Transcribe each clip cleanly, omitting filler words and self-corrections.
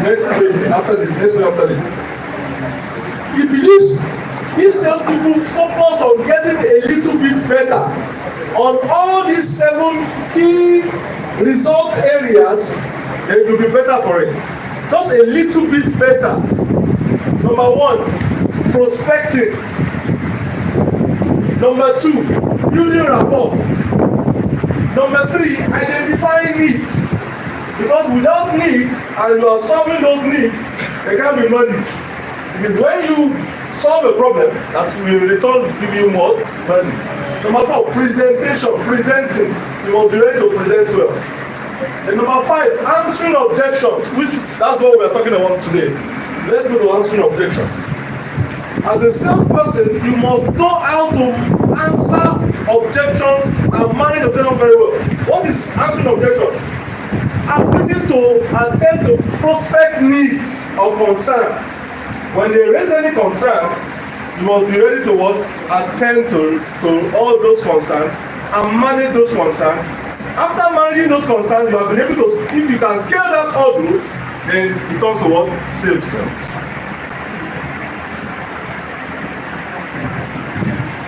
Next page after this, he believes if salespeople focus on getting a little bit better on all these 7 key result areas, then it will be better for it. Just a little bit better. Number 1, prospecting. Number 2, building rapport. Number 3, identifying needs. Because without needs, and you are solving those needs, there can't be money. Because when you solve a problem, that will return give you more money. Number 4, presentation, presenting. You must be ready to present well. And number 5, answering objections, which that's what we are talking about today. Let's go to answering objections. As a salesperson, you must know how to answer objections and manage objections very well. What is answering objections? Ability to attend to prospect needs or concerns. When they raise any concern, you must be ready to what? Attend to all those concerns and manage those concerns. After managing those concerns, you have been able to, if you can scale that hurdle, then it becomes to what? Sales.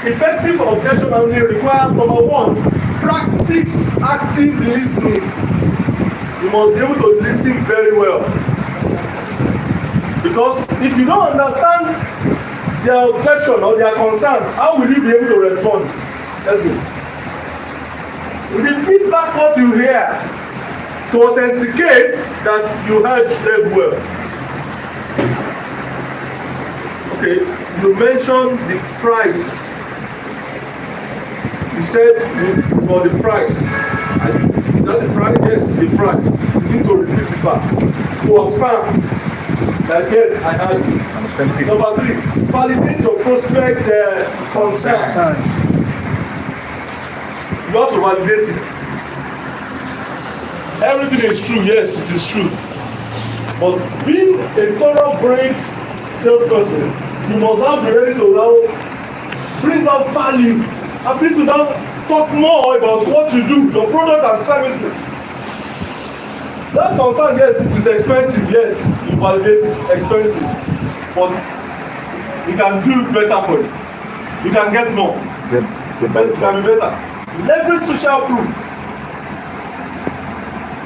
Effective objection handling requires number 1, practice active listening. You must be able to listen very well. Because if you don't understand their objection or their concerns, how will you be able to respond? Let's go. Repeat back what you hear to authenticate that you heard them well. Okay, you mentioned the price. You said for the price. Is that the price? Yes, the price. You need to repeat it back. It was found. Like, yes, I had it. Number 3, validate your prospect concerns. You have to validate it. Everything is true, yes, it is true. But being a thoroughbred salesperson, you must now be ready to now bring up value and bring to now talk more about what you do, your product and services. That concern, yes, it is expensive, yes, you validate it, expensive. But you can do better for it. You can get more. It can be better. Leverage social proof.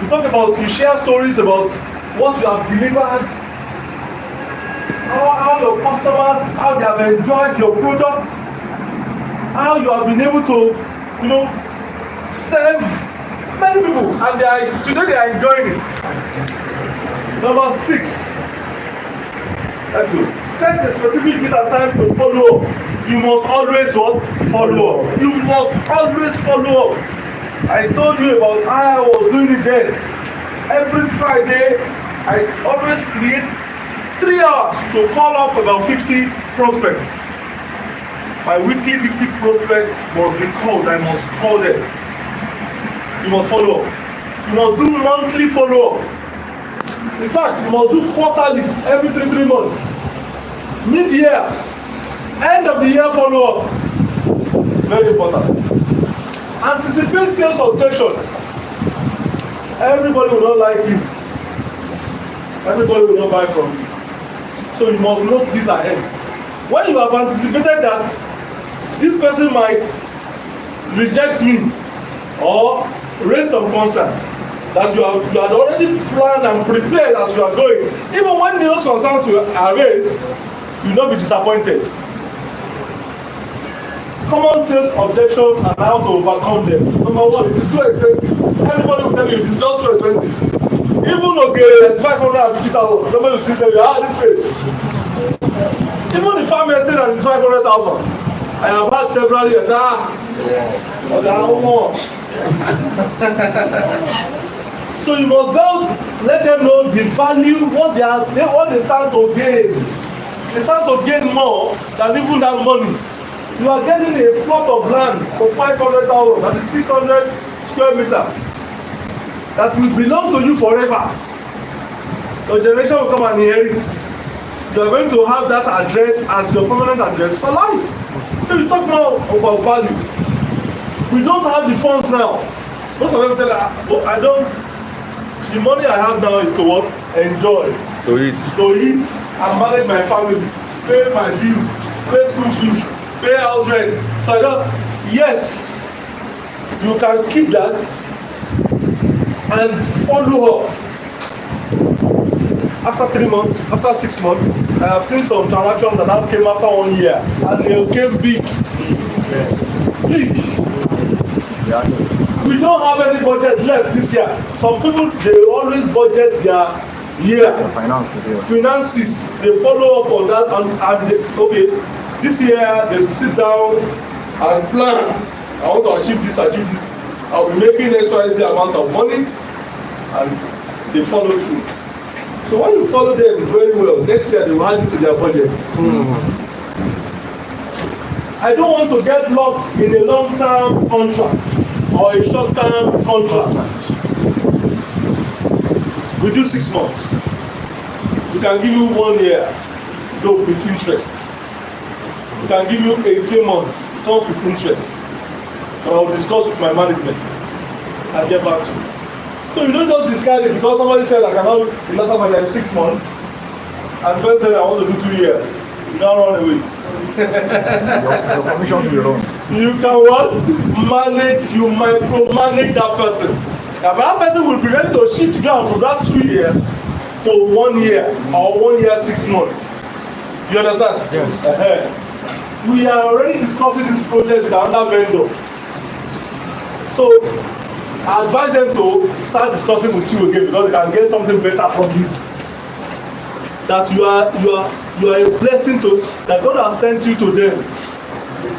You talk about, you share stories about what you have delivered, how your customers, how they have enjoyed your product, how you have been able to, serve many people, and today they are enjoying it. Number 6, let's go. Set a specific date and time to follow up. You must always what? Follow up. You must always follow up. I told you about how I was doing it then. Every Friday, I always create 3 hours to call up about 50 prospects. My weekly 50 prospects must be called. I must call them. You must follow up. You must do monthly follow up. In fact, you must do quarterly, every 3 months. Mid-year, end of the year follow up. Very important. Anticipate sales objection. Everybody will not like you. Everybody will not buy from you. So you must note this ahead. When you have anticipated that this person might reject me or raise some concerns, that you had already planned and prepared as you are going, even when those concerns are raised, you will not be disappointed. Common sales objections and how to overcome them. Number 1, it is too expensive. Everybody will tell you it is just too expensive. Even okay, 550,000. Nobody will see them. This place. Even the farm estate that is 500,000. I have had several years. So you must now let them know the value, what they stand to gain. They stand to gain more than even that money. You are getting a plot of land for 500,000, that is 600 square meters. that will belong to you forever. Your generation will come and inherit it. You are going to have that address as your permanent address for life. So you talk now about value. We don't have the funds now. Most of them tell us, oh, I don't. The money I have now is to what? Enjoy. To eat. To eat and manage my family, pay my bills, pay school fees, pay house rent. So I don't. Yes, you can keep that and follow up. After 3 months, after 6 months, I have seen some transactions that have came after 1 year and they came big. Big. We don't have any budget left this year. Some people, they always budget their year. Finances, they follow up on that and they, okay, this year they sit down and plan. I want to achieve this. I'll be making XYZ amount of money and they follow through. So when you follow them very well, next year they will add it to their budget. I don't want to get locked in a long-term contract or a short-term contract. We do 6 months. We can give you 1 year, though with interest. We can give you 18 months, not with interest. But I will discuss with my management and get back to you. So you don't just discard it because somebody said I cannot be less than 6 months and the person said I want to do 2 years. You don't run away. Your commission to be wrong. You can what? Manage, you micromanage that person. And that person will be ready to shift ground from that 2 years to 1 year or 1 year 6 months. You understand? Yes. We are already discussing this project with another vendor. So I advise them to start discussing with you again because they can get something better from you. That you are a blessing to that God has sent you to them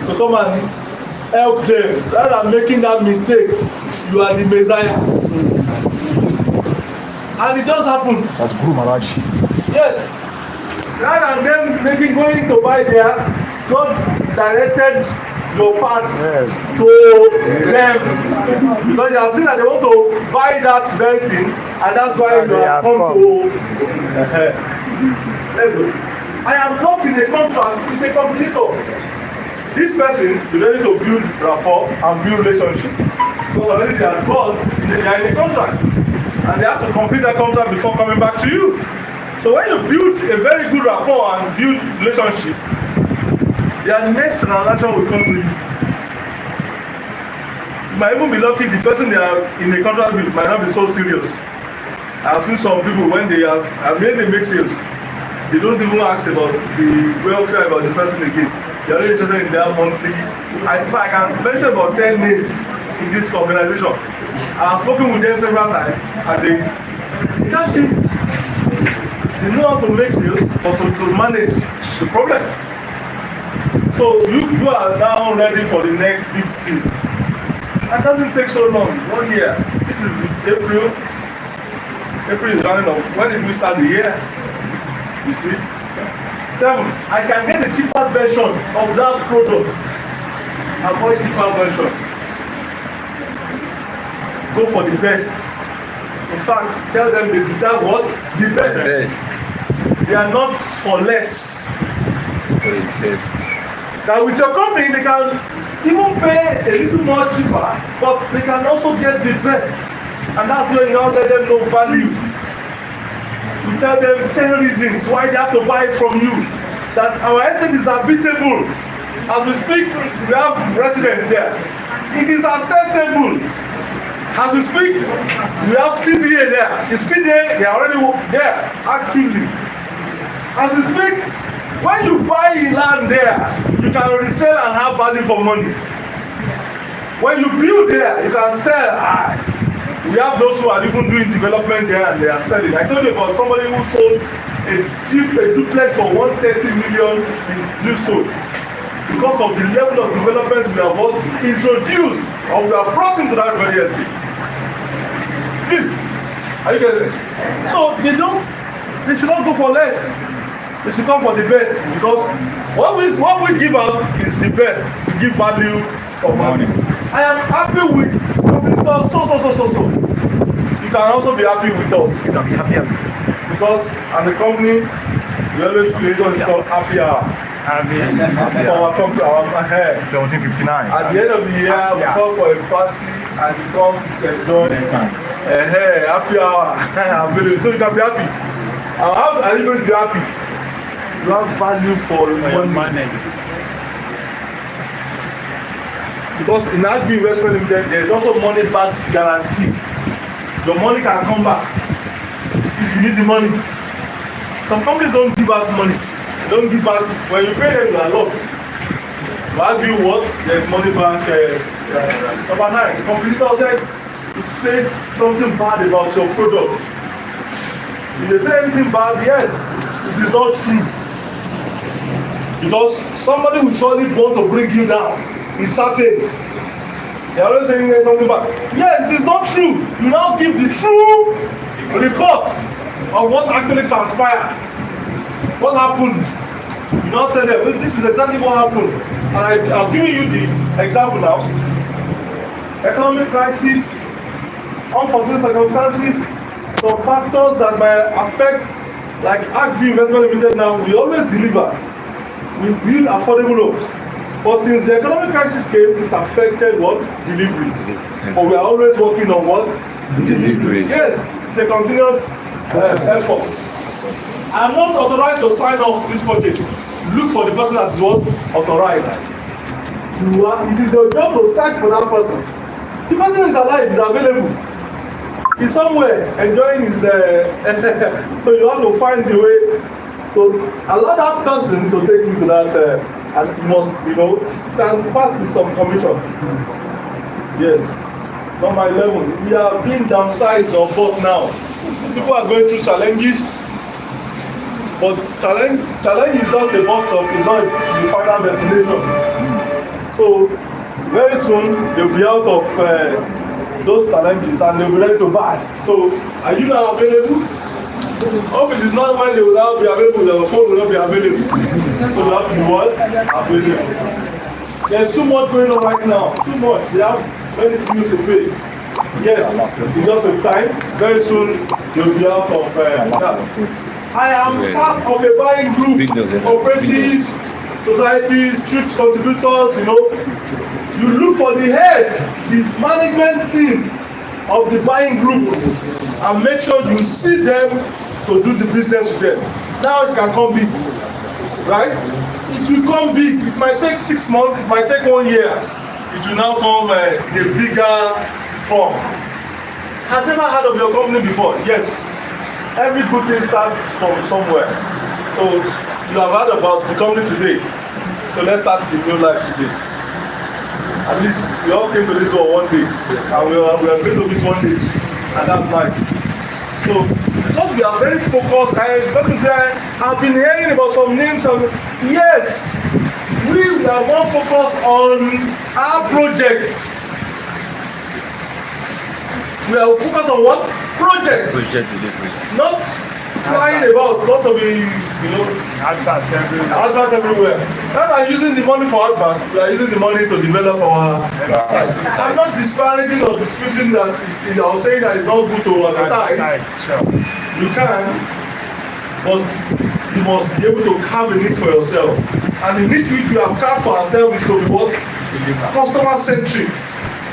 to come and help them rather than making that mistake. You are the Messiah. And it does happen. Sadhguru Maharaj. Yes. Rather than them going to buy there, God directed your path to them. Because you have seen that they want to buy that very thing, and that's why you have come to. Let's go. I am not in a contract with a competitor. This person is ready to build rapport and build relationship. Because already they are gods, they are in a contract. And they have to complete that contract before coming back to you. So when you build a very good rapport and build relationship, their next transaction will come to you. You might even be lucky the person they are in a contract with might not be so serious. I have seen some people when they have, they make sales, they don't even ask about the welfare about the person again. They are only interested in their monthly. In fact, I can mention about 10 names in this organization. I have spoken with them several times and they can't change. They know how to make sales but to manage the problem. So you are now ready for the next big thing. That doesn't take so long, 1 year. This is April. April is running up. When did we start the year? You see? 7. I can get a cheaper version of that product. Avoid cheaper version. Go for the best. In fact, tell them they deserve what? The best. They are not for less. For the best. That with your company, they can even pay a little more cheaper, but they can also get the best. And that's where you now let them know value. You tell them 10 reasons why they have to buy from you. That our estate is habitable. As we speak, we have residents there. It is accessible. As we speak, we have CDA there. The CDA, they are already there actively. As we speak, when you buy land there, you can resell and have value for money. When you build there, you can sell high. We have those who are even doing development there and they are selling. I told you about somebody who sold a duplex for 130 million in Bluestone. Because of the level of development we have introduced or we have brought into that very estate. Please, are you getting it? So they should not go for less. They should come for the best because what we give out is the best. We give value for money. I am happy with competitors so. you can also be happy with us. You can be happy. Because as a company, we always create what is called happy hour. For our company, our hair. 1759. At the end of the year, we call for a party and you come to enjoy happy hour. So you can be happy. How are you going to be happy? You have value for money. Because in Agbi Investment Limited, there is also money back guarantee. Your money can come back if you need the money. Some companies don't give back money. They don't give back. When you pay them, you are locked. But Agbi what? There is money back. Number 9, competitor says something bad about your product. If they say anything bad, yes, it is not true. Because somebody will surely want to bring you down. It's certain. They are always saying something bad. Yes, it is not true. You now give the true report of what actually transpired. What happened? You now tell them, this is exactly what happened. And I've given you the example now. Economic crisis, unforeseen circumstances, some factors that might affect, like Agbi Investment Limited now, we always deliver. We build affordable homes. But since the economic crisis came, it affected what? Delivery. But we are always working on what? Delivery. Yes, it's a continuous effort. I'm not authorized to sign off this purchase. Look for the person that is what? Authorized. It is your job to search for that person. The person is alive, is available. He's somewhere enjoying his so you have to find the way to allow that person to take you to that and you must, can pass with some commission. Yes. Number 11, we are being downsized on both now. People are going through challenges, but challenge is just a bus stop, it's not the final destination. So very soon they'll be out of those challenges and they'll be ready to buy. So are you now available? Hope it is not when they will now be available, the phone will not be available. So you have to be what? Available. There's too much going on right now. Too much. They have many things to pay. Yes, it's just a time. Very soon they'll be out of that. I am part of a buying group, cooperatives, societies, church contributors, You look for the head, the management team of the buying group and make sure you see them to do the business with them. Now it can come big, right? It will come big. It might take 6 months, it might take 1 year. It will now come a bigger form. I've never heard of your company before. Yes, every good thing starts from somewhere. So you have heard about the company today. So let's start the new life today. At least we all came to this world one day, and we are going to meet one day, and that's nice. So because we are very focused, I've been hearing about some names. Yes, we are more focused on our projects. We are focused on what? Projects. Project delivery. Not flying about, not to be, adverts everywhere. Rather than using the money for adverts, we are using the money to develop our site. I'm not disparaging or disputing that. I was saying that it's not good to advertise. You can, but you must be able to carve a niche for yourself. And the niche which we have carved for ourselves is to be what? Customer-centric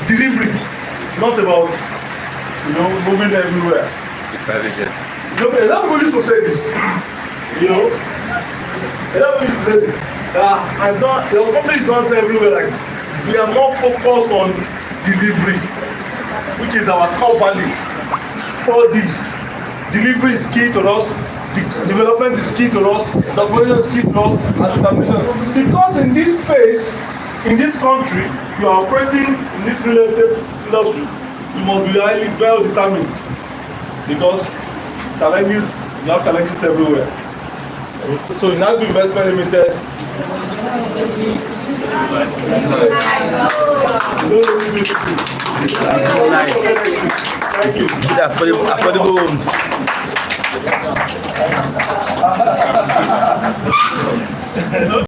delivery, not about moving everywhere. A lot of people used to say this, a lot of people used to say your company is not everywhere. Like, we are more focused on delivery, which is our core value. For this, delivery is key to us, development is key to us, documentation is key to us, and determination. Because in this space, in this country, you are operating in this real estate industry, you must be highly well determined. Because you have challenges everywhere. So in Agbi Investment Limited, thank you. Affordable homes.